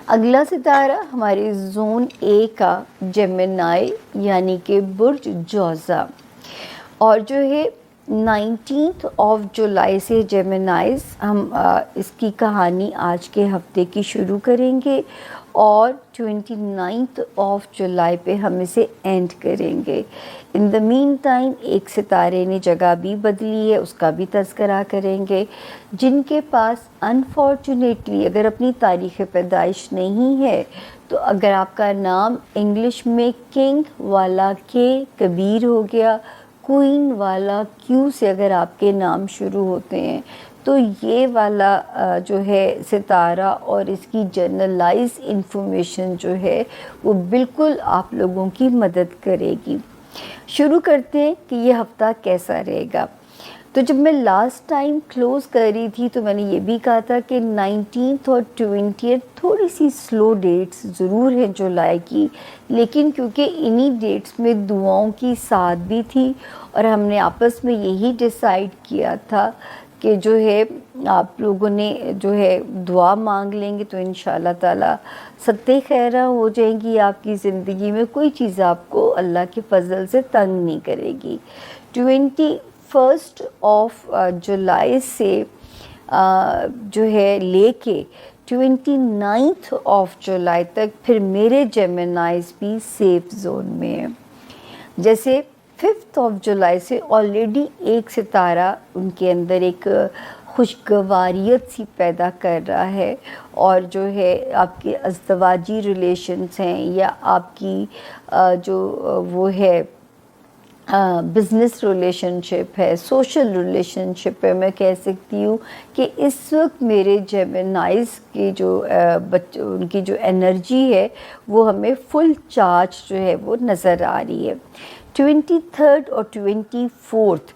اگلا ستارہ ہمارے زون اے کا جیمنائی یعنی کہ برج جوزا، اور جو ہے 19 جولائی سے جیمنائز ہم اس کی کہانی آج کے ہفتے کی شروع کریں گے اور 29 جولائی پہ ہم اسے اینڈ کریں گے۔ ان دا مین ٹائم ایک ستارے نے جگہ بھی بدلی ہے، اس کا بھی تذکرہ کریں گے۔ جن کے پاس انفارچونیٹلی اگر اپنی تاریخ پیدائش نہیں ہے تو اگر آپ کا نام انگلش میں کنگ والا کے کبیر ہو گیا، کوئین والا کیو سے اگر آپ کے نام شروع ہوتے ہیں تو یہ والا جو ہے ستارہ اور اس کی جنرلائز انفارمیشن جو ہے وہ بالکل آپ لوگوں کی مدد کرے گی۔ شروع کرتے ہیں کہ یہ ہفتہ کیسا رہے گا۔ تو جب میں لاسٹ ٹائم کلوز کر رہی تھی تو میں نے یہ بھی کہا تھا کہ 19 اور 20 تھوڑی سی سلو ڈیٹس ضرور ہیں جولائی کی، لیکن کیونکہ انہی ڈیٹس میں دعاؤں کی ساتھ بھی تھی اور ہم نے آپس میں یہی ڈیسائیڈ کیا تھا کہ جو ہے آپ لوگوں نے جو ہے دعا مانگ لیں گے تو انشاءاللہ تعالی ستہ خیرہ ہو جائیں گی آپ کی زندگی میں، کوئی چیز آپ کو اللہ کے فضل سے تنگ نہیں کرے گی۔ 21 جولائی سے جو ہے لے کے 29 جولائی تک پھر میرے جیمنائز بھی سیف زون میں ہیں۔ جیسے 5 جولائی سے آلریڈی ایک ستارہ ان کے اندر ایک خوشگواریت سی پیدا کر رہا ہے، اور جو ہے آپ کے ازدواجی ریلیشنز ہیں یا آپ کی جو وہ ہے بزنس ریلیشن شپ ہے، سوشل ریلیشن شپ ہے، میں کہہ سکتی ہوں کہ اس وقت میرے جیمنائز کی جو ان کی جو انرجی ہے وہ ہمیں فل چارج جو ہے وہ نظر آ رہی ہے۔ 23 اور 24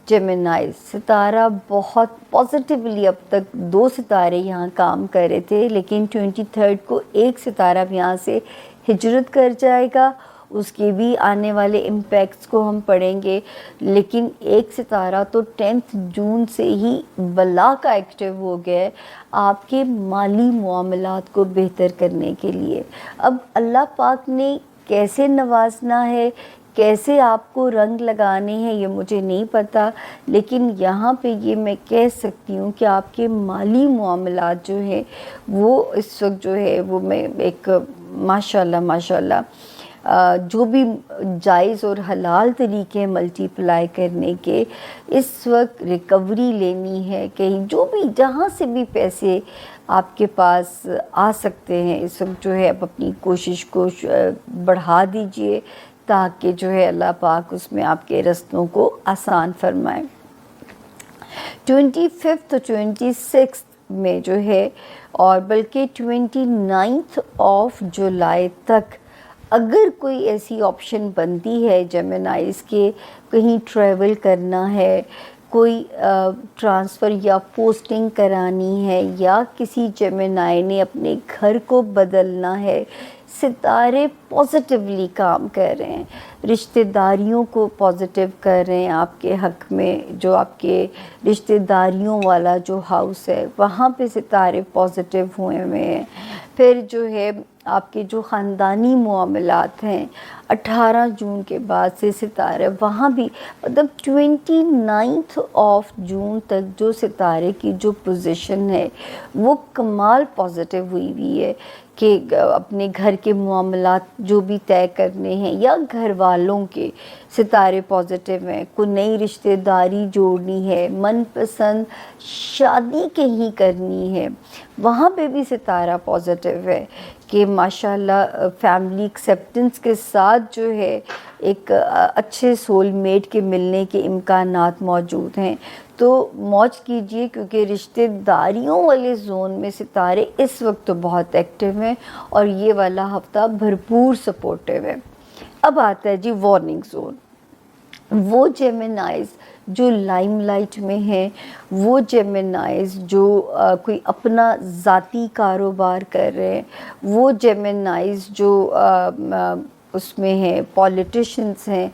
جیمنائز ستارہ بہت پازیٹیولی، اب تک 2 ستارے یہاں کام کر رہے تھے لیکن 23 کو ایک ستارہ یہاں سے ہجرت کر جائے گا، اس کے بھی آنے والے امپیکٹس کو ہم پڑھیں گے۔ لیکن ایک ستارہ تو 10 جون سے ہی بلا کا ایکٹیو ہو گیا ہے آپ کے مالی معاملات کو بہتر کرنے کے لیے۔ اب اللہ پاک نے کیسے نوازنا ہے، کیسے آپ کو رنگ لگانے ہیں یہ مجھے نہیں پتہ، لیکن یہاں پہ یہ میں کہہ سکتی ہوں کہ آپ کے مالی معاملات جو ہیں وہ اس وقت جو ہے وہ میں ایک ماشاءاللہ جو بھی جائز اور حلال طریقے ملٹی پلائی کرنے کے، اس وقت ریکوری لینی ہے، کہیں جو بھی جہاں سے بھی پیسے آپ کے پاس آ سکتے ہیں اس وقت جو ہے آپ اپنی کوشش کو بڑھا دیجئے تاکہ جو ہے اللہ پاک اس میں آپ کے رستوں کو آسان فرمائے۔ 25 اور 26 میں جو ہے اور بلکہ 29 جولائی تک اگر کوئی ایسی آپشن بنتی ہے جیمنائز کے کہیں ٹریول کرنا ہے، کوئی ٹرانسفر یا پوسٹنگ کرانی ہے، یا کسی جیمنائی نے اپنے گھر کو بدلنا ہے، ستارے پازیٹیولی کام کر رہے ہیں، رشتہ داریوں کو پازیٹیو کر رہے ہیں آپ کے حق میں، جو آپ کے رشتہ داریوں والا جو ہاؤس ہے وہاں پہ ستارے پازیٹیو ہوئے ہیں۔ پھر جو ہے آپ کے جو خاندانی معاملات ہیں 18 جون کے بعد سے ستارے وہاں بھی، مطلب 29 جون تک جو ستارے کی جو پوزیشن ہے وہ کمال پازیٹیو ہوئی ہے کہ اپنے گھر کے معاملات جو بھی طے کرنے ہیں یا گھر والوں کے ستارے پازیٹیو ہیں، کوئی نئی رشتہ داری جوڑنی ہے، من پسند شادی کہیں کرنی ہے، وہاں پہ بھی ستارہ پازیٹیو ہے کہ ماشاءاللہ فیملی ایکسیپٹنس کے ساتھ جو ہے ایک اچھے سول میٹ کے ملنے کے امکانات موجود ہیں۔ تو موج کیجئے کیونکہ رشتہ داریوں والے زون میں ستارے اس وقت تو بہت ایکٹیو ہیں اور یہ والا ہفتہ بھرپور سپورٹیو ہے۔ اب آتا ہے جی وارننگ زون۔ وہ جیمنائز جو لائم لائٹ میں ہیں، وہ جیمنائز جو کوئی اپنا ذاتی کاروبار کر رہے ہیں، وہ جیمنائز جو اس میں ہیں پولیٹیشنز ہیں،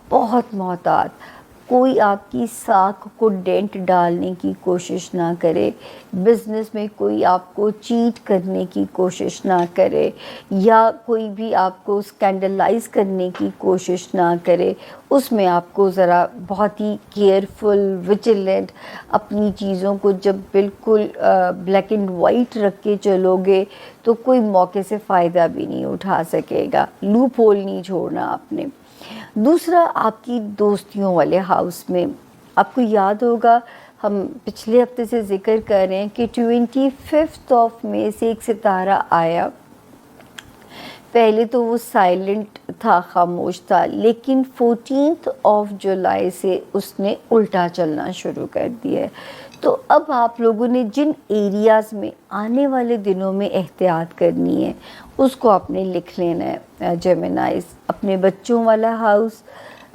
بہت محتاط، कोई आपकी साख को डेंट डालने की कोशिश ना करे, बिज़नेस में कोई आपको चीट करने की कोशिश ना करे, या कोई भी आपको स्कैंडलाइज करने की कोशिश ना करे। उसमें आपको ज़रा बहुत ही केयरफुल, विजिलेंट, अपनी चीज़ों को जब बिल्कुल ब्लैक एंड वाइट रख के चलोगे तो कोई मौके से फ़ायदा भी नहीं उठा सकेगा, लूप होल नहीं छोड़ना आपने। दूसरा, आपकी दोस्तियों वाले हाउस में आपको याद होगा, हम पिछले हफ्ते से जिक्र कर रहे हैं कि 25 ऑफ मई से एक सितारा आया। पहले तो वो साइलेंट था, खामोश था, लेकिन 14 ऑफ जुलाई से उसने उल्टा चलना शुरू कर दिया है। तो अब आप लोगों ने जिन एरियाज़ में आने वाले दिनों में एहतियात करनी है उसको आपने लिख लेना है जेमिनाइज। अपने बच्चों वाला हाउस,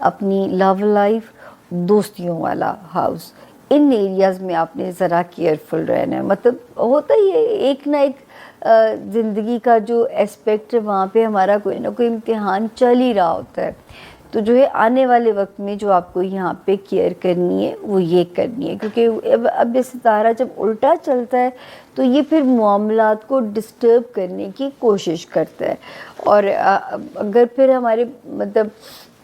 अपनी लव लाइफ, दोस्तियों वाला हाउस, इन एरियाज़ में आपने ज़रा केयरफुल रहना है। मतलब होता ही है, एक ना एक ज़िंदगी का जो एस्पेक्ट है वहाँ पे हमारा कोई ना कोई इम्तिहान चल ही रहा होता है। तो जो है आने वाले वक्त में जो आपको यहाँ पे केयर करनी है वो ये करनी है, क्योंकि अब ये सितारा जब उल्टा चलता है तो ये फिर मामलात को डिस्टर्ब करने की कोशिश करता है। और अगर फिर हमारे मतलब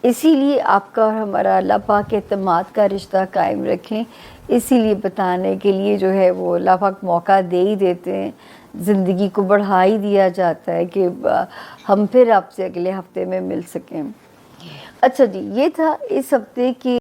इसीलिए आपका और हमारा अल्लाह पाक के एतमाद का रिश्ता कायम रखें, इसीलिए बताने के लिए जो है वो अल्लाह पाक मौका दे ही देते हैं, ज़िंदगी को बढ़ा ही दिया जाता है कि हम फिर आपसे अगले हफ्ते में मिल सकें। अच्छा जी, ये था इस हफ्ते की।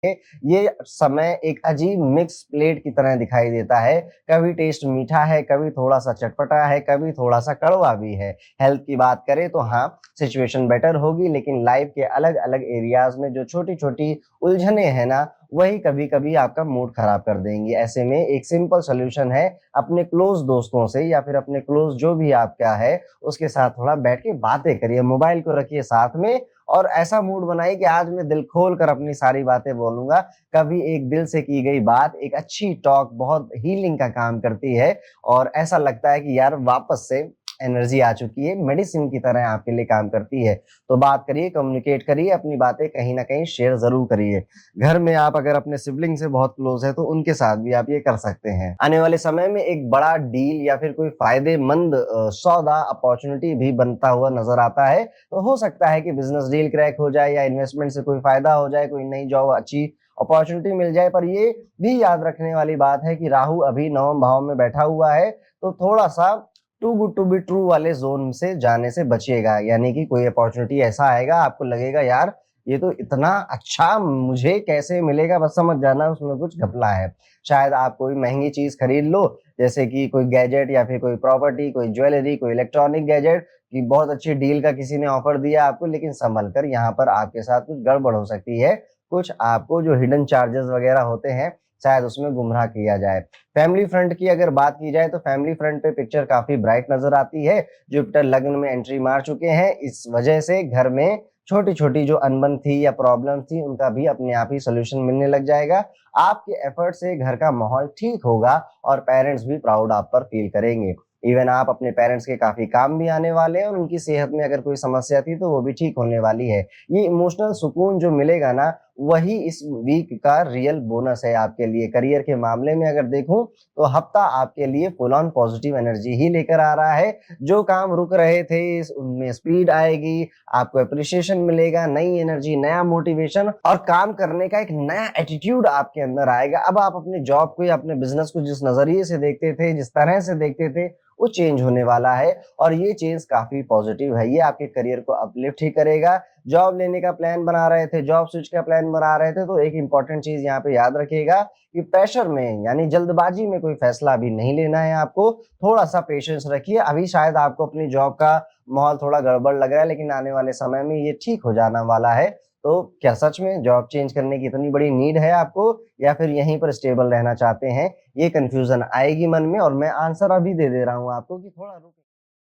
ये समय एक अजीब मिक्स प्लेट की तरह दिखाई देता है। कभी टेस्ट मीठा है, कभी थोड़ा सा चटपटा है, कभी थोड़ा सा कड़वा भी है। हेल्थ की बात करें तो हाँ, सिचुएशन बेटर होगी, लेकिन लाइफ के अलग अलग एरियाज में जो छोटी छोटी उलझने हैं ना, वही कभी कभी आपका मूड खराब कर देंगी। ऐसे में एक सिंपल सोल्यूशन है, अपने क्लोज दोस्तों से या फिर अपने क्लोज जो भी आपका है उसके साथ थोड़ा बैठ के बातें करिए, मोबाइल को रखिए साथ में और ऐसा मूड बनाइए कि आज मैं दिल खोल कर अपनी सारी बातें बोलूंगा। कभी एक दिल से की गई बात, एक अच्छी टॉक बहुत हीलिंग का काम करती है और ऐसा लगता है कि यार वापस से एनर्जी आ चुकी है, मेडिसिन की तरह आपके लिए काम करती है। तो बात करिए, कम्युनिकेट करिए, अपनी बातें कहीं ना कहीं शेयर जरूर करिए। घर में आप अगर अपने सिबलिंग से बहुत क्लोज है तो उनके साथ भी आप ये कर सकते हैं। आने वाले समय में एक बड़ा डील या फिर कोई फायदेमंद सौदा अपॉर्चुनिटी भी बनता हुआ नजर आता है। तो हो सकता है कि बिजनेस डील क्रैक हो जाए या इन्वेस्टमेंट से कोई फायदा हो जाए, कोई नई जॉब अच्छी अपॉर्चुनिटी मिल जाए। पर ये भी याद रखने वाली बात है कि राहु अभी नवम भाव में बैठा हुआ है, तो थोड़ा सा too good to be true वाले जोन से जाने से बचिएगा। यानी कि कोई अपॉर्चुनिटी ऐसा आएगा, आपको लगेगा यार ये तो इतना अच्छा, मुझे कैसे मिलेगा, बस समझ जाना उसमें कुछ घपला है। शायद आप कोई महंगी चीज खरीद लो, जैसे कि कोई गैजेट या फिर कोई प्रॉपर्टी, कोई ज्वेलरी, कोई इलेक्ट्रॉनिक गैजेट की बहुत अच्छी डील का किसी ने ऑफर दिया आपको, लेकिन संभल कर, यहाँ पर आपके साथ कुछ गड़बड़ हो सकती है। कुछ आपको जो हिडन चार्जेस वगैरह होते हैं शायद उसमें गुमराह किया जाए। फैमिली फ्रंट की अगर बात की जाए तो फैमिली फ्रंट पे पिक्चर काफी ब्राइट नजर आती है। जुपिटर लग्न में एंट्री मार चुके हैं, इस वजह से घर में छोटी छोटी जो अनबन थी या प्रॉब्लम थी उनका भी अपने आप ही सोल्यूशन मिलने लग जाएगा। आपके एफर्ट से घर का माहौल ठीक होगा और पेरेंट्स भी प्राउड आप पर फील करेंगे। इवन आप अपने पेरेंट्स के काफी काम भी आने वाले हैं और उनकी सेहत में अगर कोई समस्या थी तो वो भी ठीक होने वाली है। ये इमोशनल सुकून जो मिलेगा ना, वही इस वीक का रियल बोनस है आपके लिए। करियर के मामले में अगर देखूं तो हफ्ता आपके लिए फुल ऑन पॉजिटिव एनर्जी ही लेकर आ रहा है। जो काम रुक रहे थे उनमें स्पीड आएगी, आपको अप्रिसिएशन मिलेगा, नई एनर्जी, नया मोटिवेशन और काम करने का एक नया एटीट्यूड आपके अंदर आएगा। अब आप अपने जॉब को या अपने बिजनेस को जिस नजरिए से देखते थे, जिस तरह से देखते थे, वो चेंज होने वाला है और ये चेंज काफी पॉजिटिव है। ये आपके करियर को अपलिफ्ट ही करेगा। जॉब लेने का प्लान बना रहे थे, जॉब स्विच का प्लान बना रहे थे, तो एक इंपॉर्टेंट चीज यहाँ पे याद रखिएगा कि प्रेशर में यानी जल्दबाजी में कोई फैसला अभी नहीं लेना है आपको। थोड़ा सा पेशेंस रखिए। अभी शायद आपको अपनी जॉब का माहौल थोड़ा गड़बड़ लग रहा है, लेकिन आने वाले समय में ये ठीक हो जाना वाला है। तो क्या सच में जॉब चेंज करने की इतनी बड़ी नीड है आपको, या फिर यहीं पर स्टेबल रहना चाहते हैं? ये कंफ्यूजन आएगी मन में और मैं आंसर अभी दे दे रहा हूँ आपको कि थोड़ा रुक